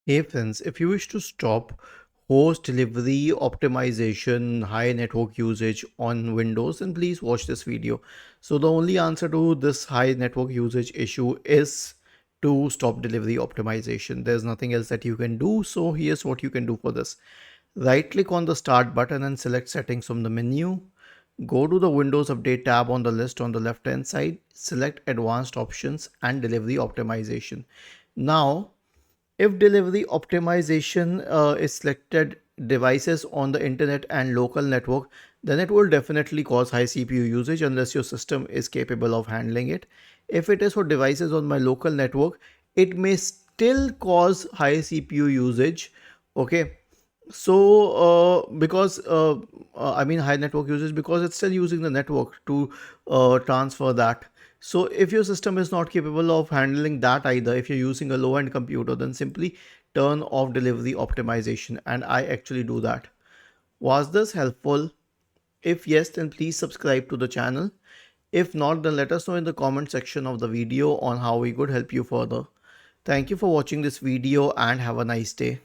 Hey friends, if you wish to stop host delivery optimization, high network usage on Windows, then please watch this video. So the only answer to this high network usage issue is to stop delivery optimization. There's nothing else that you can do. So here's what you can do for this. Right click on the start button and select settings from the menu. Go to the Windows Update tab on the list on the left hand side, select advanced options and delivery optimization. Now if delivery optimization is selected devices on the internet and local network, then it will definitely cause high CPU usage unless your system is capable of handling it. If it is for devices on my local network, it may still cause high CPU usage. Okay, so because I mean high network usage because it's still using the network to transfer that. So if your system is not capable of handling that either, if you're using a low-end computer, then simply turn off delivery optimization, and I actually do that. Was this helpful? If yes, then please subscribe to the channel. If not, then let us know in the comment section of the video on how we could help you further. Thank you for watching this video and have a nice day.